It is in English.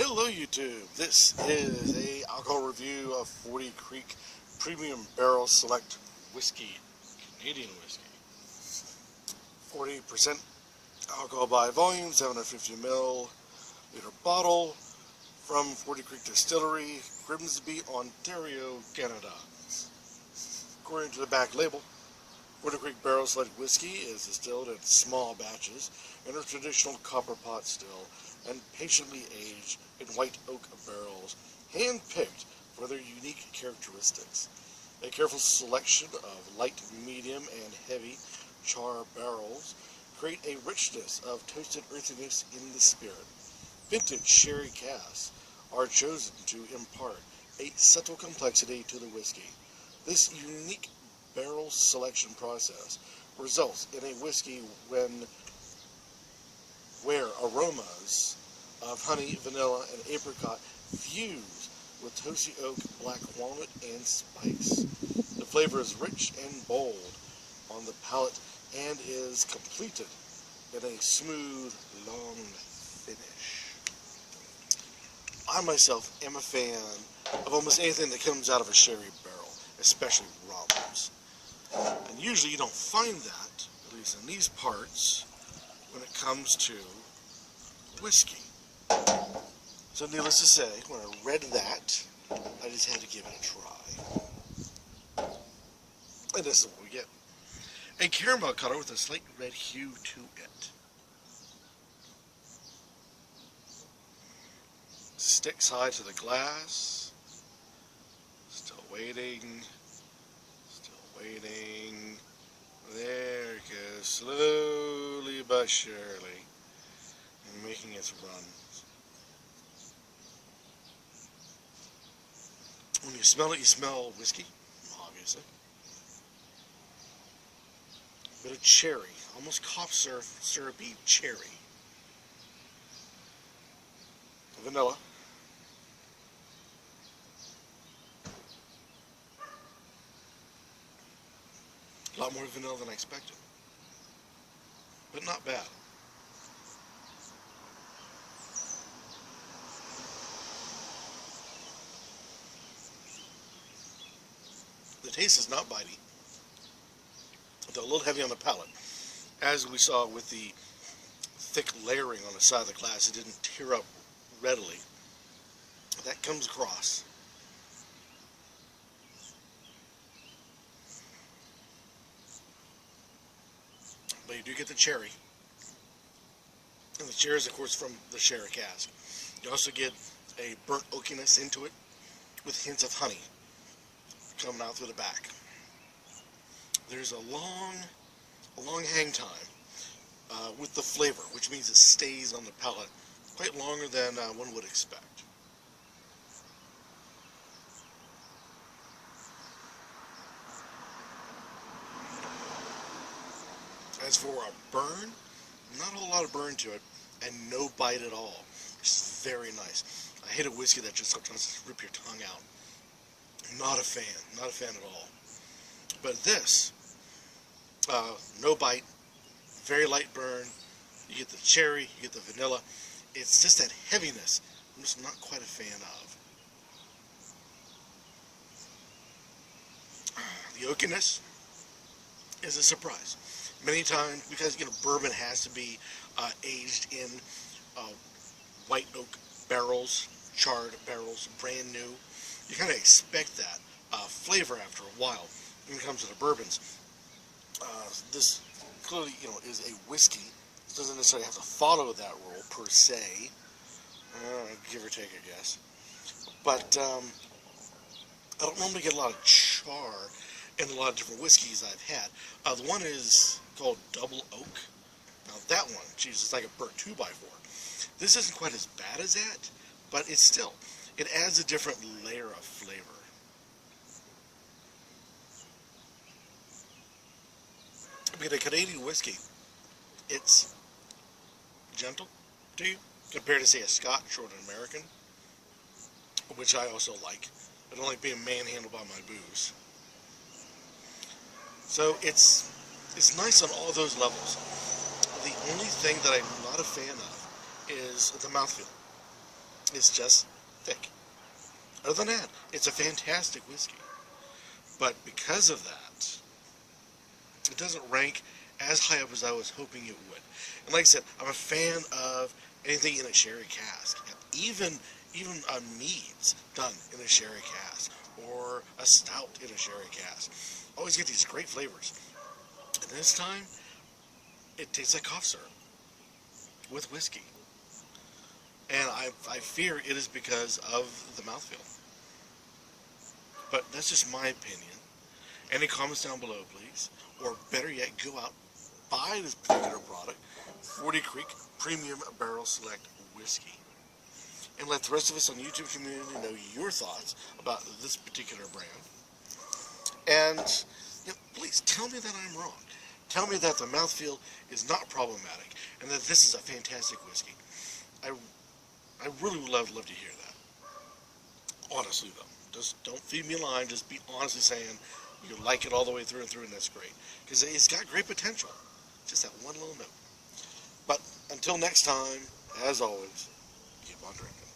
Hello YouTube, this is a alcohol review of 40 Creek Premium Barrel Select Whiskey, Canadian whiskey. 40% alcohol by volume, 750 milliliter bottle from 40 Creek Distillery, Grimsby, Ontario, Canada. According to the back label, 40 Creek Barrel Select Whiskey is distilled in small batches in a traditional copper pot still and patiently aged in white oak barrels, hand-picked for their unique characteristics. A careful selection of light, medium, and heavy char barrels create a richness of toasted earthiness in the spirit. Vintage sherry casks are chosen to impart a subtle complexity to the whiskey. This unique barrel selection process results in a whiskey where aromas of honey, vanilla, and apricot fuse with toasty oak, black walnut, and spice. The flavor is rich and bold on the palate and is completed in a smooth, long finish. I myself am a fan of almost anything that comes out of a sherry barrel, especially rums. And usually you don't find that, at least in these parts, when it comes to whiskey. So needless to say, when I read that, I just had to give it a try. And this is what we get. A caramel color with a slight red hue to it. Sticks high to the glass. Still waiting. Still waiting. There it goes. Slowly but surely. And making its run. When you smell it, you smell whiskey, obviously. A bit of cherry, almost cough syrupy cherry. Vanilla. A lot more vanilla than I expected, but not bad. The taste is not bitey, though a little heavy on the palate. As we saw with the thick layering on the side of the glass, it didn't tear up readily. That comes across. But you do get the cherry. And the cherry is, of course, from the sherry cask. You also get a burnt oakiness into it with hints of honey coming out through the back. There's a long hang time with the flavor, which means it stays on the palate quite longer than one would expect. As for a burn, not a whole lot of burn to it, and no bite at all. It's very nice. I hate a whiskey that just sometimes rip your tongue out. Not a fan at all. But this, no bite, very light burn. You get the cherry, you get the vanilla. It's just that heaviness I'm just not quite a fan of. The oakiness is a surprise. Many times, because bourbon has to be aged in white oak barrels, charred barrels, brand new. You kind of expect that flavor after a while when it comes to the bourbons. This clearly, is a whiskey. It doesn't necessarily have to follow that rule per se, give or take, I guess. But I don't normally get a lot of char in a lot of different whiskeys I've had. The one is called Double Oak. Now that one, geez, it's like a burnt 2x4. This isn't quite as bad as that, but it adds a different layer of flavor. With a Canadian whiskey, it's gentle to you compared to, say, a Scotch or an American, which I also like. I don't like being manhandled by my booze. So it's nice on all those levels. The only thing that I'm not a fan of is the mouthfeel. It's just thick. Other than that, it's a fantastic whiskey. But because of that, it doesn't rank as high up as I was hoping it would. And like I said, I'm a fan of anything in a sherry cask. Even meads done in a sherry cask, or a stout in a sherry cask. Always get these great flavors. And this time, it tastes like cough syrup with whiskey. And I fear it is because of the mouthfeel. But that's just my opinion. Any comments down below, please? Or better yet, go out, buy this particular product, 40 Creek Premium Barrel Select Whiskey. And let the rest of us on the YouTube community know your thoughts about this particular brand. And please tell me that I'm wrong. Tell me that the mouthfeel is not problematic and that this is a fantastic whiskey. I really would love to hear that. Honestly, though. Just don't feed me a line. Just be honestly saying you like it all the way through and that's great. Because it's got great potential. Just that one little note. But until next time, as always, keep on drinking.